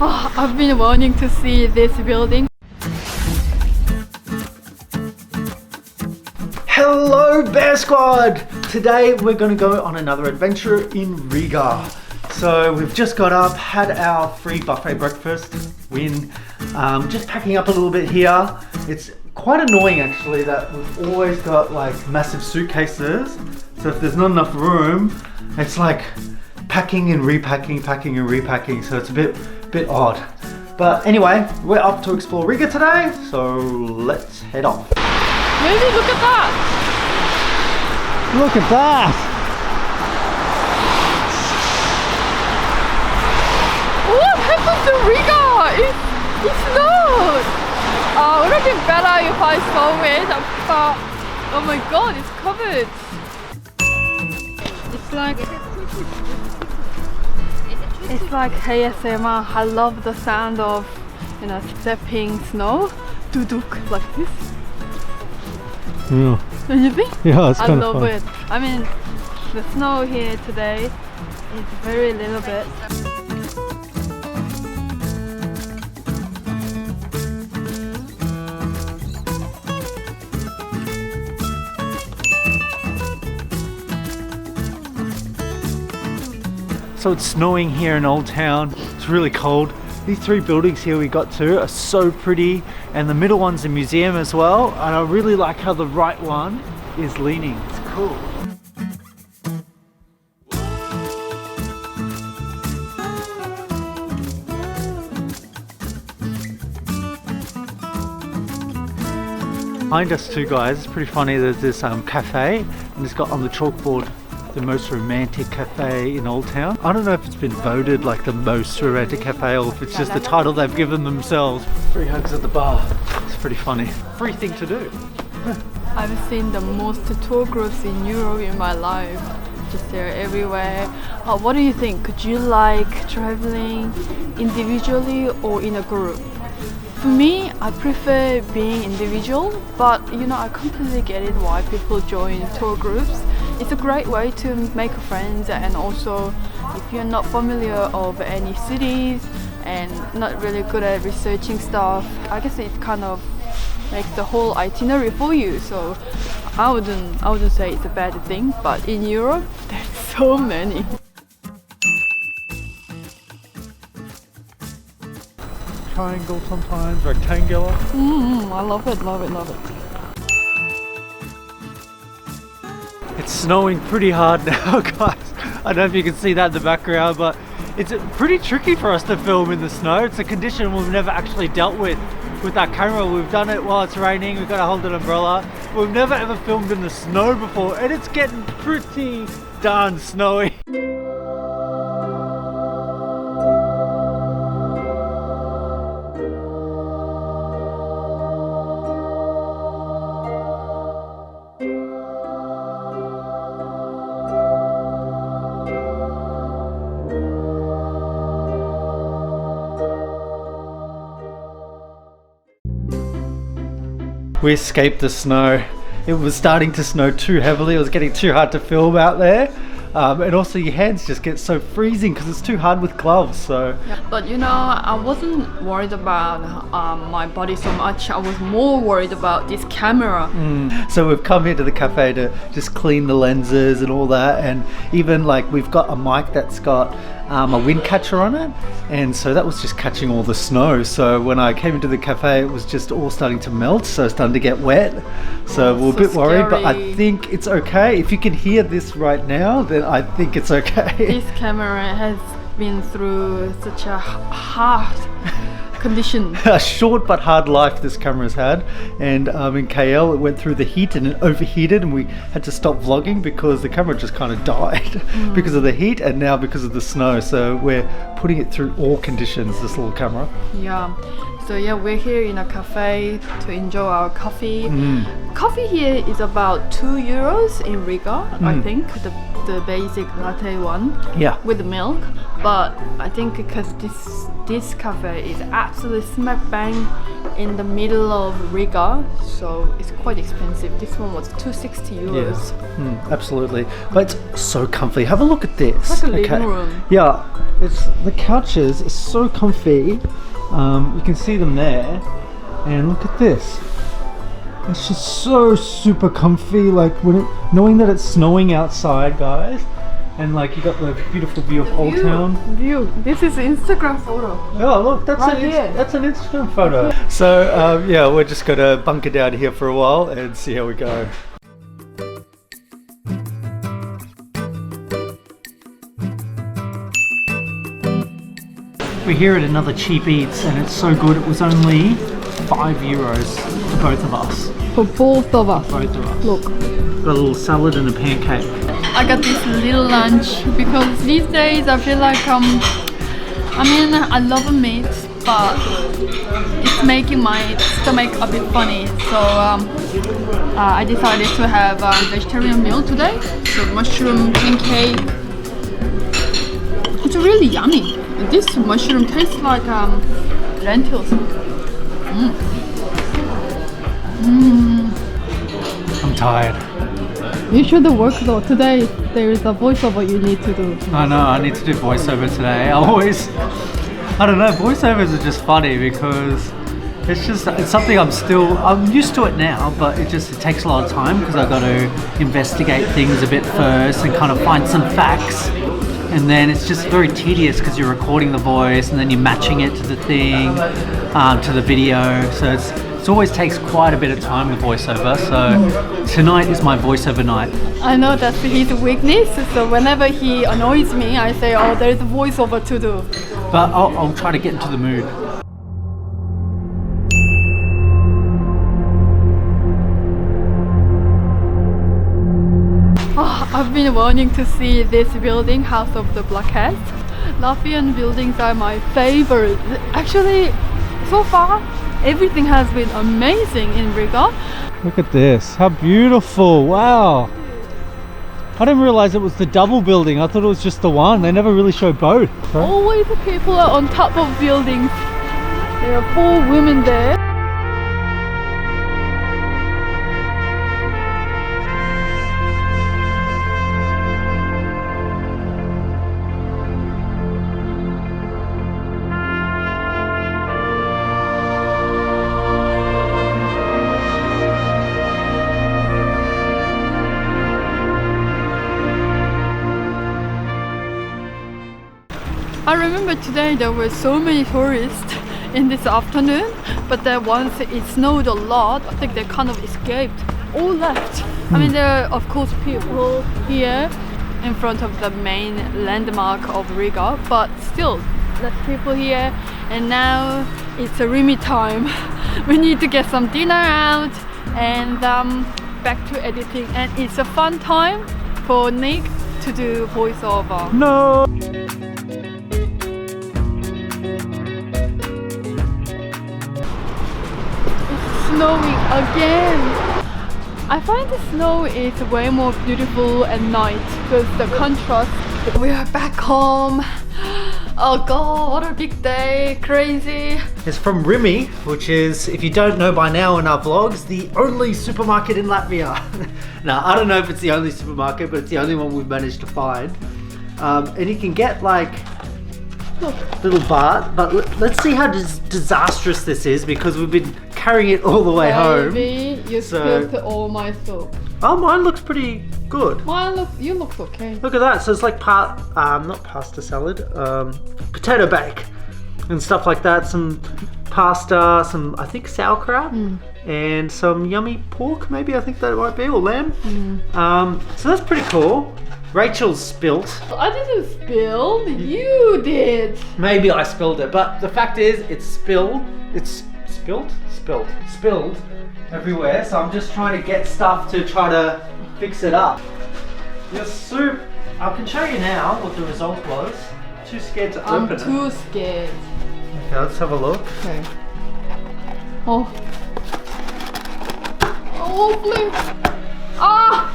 Oh, I've been wanting to see this building. Hello Bear Squad! Today we're going to go on another adventure in Riga. So we've just got up, had our free buffet breakfast. Win. Just packing up a little bit here. It's quite annoying actually that we've always got like massive suitcases. So if there's not enough room, it's like packing and repacking, packing and repacking. So it's a bit odd. But anyway, we're up to explore Riga today. So let's head off. Maybe look at that! Look at that! What happened to Riga? It snowed! It would have been better if I saw it, but oh my god, it's covered! It's like ASMR. I love the sound of, you know, stepping snow. Duduk, like this. Yeah. Don't you think? Yeah, it's kind of fun. I love it. I mean, the snow here today is very little bit. So it's snowing here in Old Town. It's really cold. These three buildings here we got to are so pretty, and the middle one's a museum as well, and I really like how the right one is leaning. It's cool. Behind us too, guys, it's pretty funny. There's this cafe, and it's got on the chalkboard the most romantic cafe in Old Town. I don't know if it's been voted like the most romantic cafe or if it's just the title they've given themselves. Free hugs at the bar. It's pretty funny. Free thing to do. I've seen the most tour groups in Europe in my life. Just they're everywhere. What do you think? Could you like traveling individually or in a group? For me, I prefer being individual, but you know, I completely get it why people join tour groups. It's a great way to make friends, and also if you're not familiar of any cities and not really good at researching stuff, I guess it kind of makes the whole itinerary for you. So I wouldn't say it's a bad thing, but in Europe there's so many. Triangle sometimes, rectangular. I love it, love it, love it. It's snowing pretty hard now, guys. I don't know if you can see that in the background, but it's pretty tricky for us to film in the snow. It's a condition we've never actually dealt with that camera. We've done it while it's raining, we've got to hold an umbrella. We've never ever filmed in the snow before, and it's getting pretty darn snowy. We escaped the snow. It was starting to snow too heavily. It was getting too hard to film out there. And also your hands just get so freezing because it's too hard with gloves. So yeah, but you know, I wasn't worried about my body so much. I was more worried about this camera. So we've come here to the cafe to just clean the lenses and all that, and even like we've got a mic that's got a wind catcher on it, and so that was just catching all the snow. So when I came into the cafe, it was just all starting to melt, so starting to get wet. So we're a bit worried, but I think it's okay. If you can hear this right now, then I think it's okay. This camera has been through such a hard condition. A short but hard life this camera's had, and in KL it went through the heat and it overheated, and we had to stop vlogging because the camera just kind of died because of the heat and now because of the snow. So we're putting it through all conditions, this little camera. Yeah. So yeah, we're here in a cafe to enjoy our coffee. Coffee here is about €2 in Riga, I think, the basic latte one. Yeah. With milk. but I think because this cafe is absolutely smack bang in the middle of Riga, so it's quite expensive. This one was 260 euros. Yeah, absolutely. But it's so comfy. Have a look at this. It's like a living room. Yeah, it's the couches are so comfy. You can see them there, and look at this. It's just so super comfy. Like knowing that it's snowing outside, guys, and like you got the beautiful view of Old Town. View. This is Instagram photo. Oh look, that's that's an Instagram photo. So yeah, we're just gonna bunker down here for a while and see how we go. We're here at another Cheap Eats and it's so good. It was only €5 for both of us. For both of us. Both of us. Look. Got a little salad and a pancake. I got this little lunch because these days I feel like I mean I love meat, but it's making my stomach a bit funny. So I decided to have a vegetarian meal today. So mushroom pancake. It's really yummy. This mushroom tastes like lentils. I'm tired. You should work though. Today there is a voiceover you need to do. I know, I need to do voiceover today. I don't know, voiceovers are just funny because it's something I'm used to it now, but it takes a lot of time because I've got to investigate things a bit first and kind of find some facts. And then it's just very tedious because you're recording the voice and then you're matching it to the thing, to the video. So it always takes quite a bit of time with voiceover. So tonight is my voiceover night. I know that's his weakness. So whenever he annoys me, I say, oh, there's a voiceover to do. But I'll try to get into the mood. I've been wanting to see this building, House of the Black Hats. Latvian buildings are my favorite. Actually, so far, everything has been amazing in Riga. Look at this, how beautiful, wow. I didn't realize it was the double building. I thought it was just the one. They never really show both. Huh? Always people are on top of buildings. There are 4 women there. I remember today there were so many tourists in this afternoon, but then once it snowed a lot, I think they kind of escaped, all left. I mean, there are of course people here in front of the main landmark of Riga, but still, less people here. And now it's a Rimi time. We need to get some dinner out and back to editing. And it's a fun time for Nick to do voiceover. No! Snowing again. I find the snow is way more beautiful at night because the contrast. We are back home. Oh god, what a big day, crazy. It's from Rimi, which is, if you don't know by now in our vlogs, the only supermarket in Latvia. Now, I don't know if it's the only supermarket, but it's the only one we've managed to find. And you can get like little bar, but let's see how disastrous this is because we've been carrying it all the way home. Baby, you spilled all my soup. Oh, mine looks pretty good. You look okay. Look at that. So it's like not pasta salad, potato bake and stuff like that. Some pasta, some I think sauerkraut, and some yummy pork. Maybe I think that might be, or lamb. So that's pretty cool. Rachel's spilt. I didn't spill. You did. Maybe I spilled it, but the fact is, it's spilled. It's spilled everywhere. So I'm just trying to get stuff to try to fix it up. Your soup. I can show you now what the result was. Too scared to open it. I'm too scared. Okay, let's have a look. Okay. Oh. Oh, please. Ah!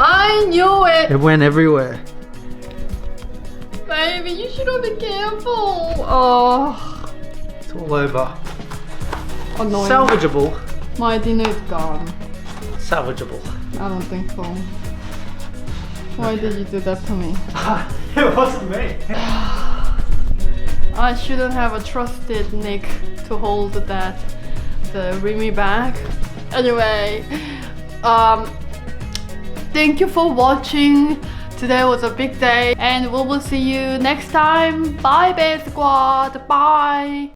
I knew it. It went everywhere. Baby, you should be careful. Oh, It's all over. annoying. Salvageable. My dinner is gone. Salvageable. I don't think so. Why did you do that to me? It wasn't me. I shouldn't have trusted Nick to hold the Remy bag. Anyway, thank you for watching. Today was a big day and we will see you next time. Bye, Babe Squad. Bye.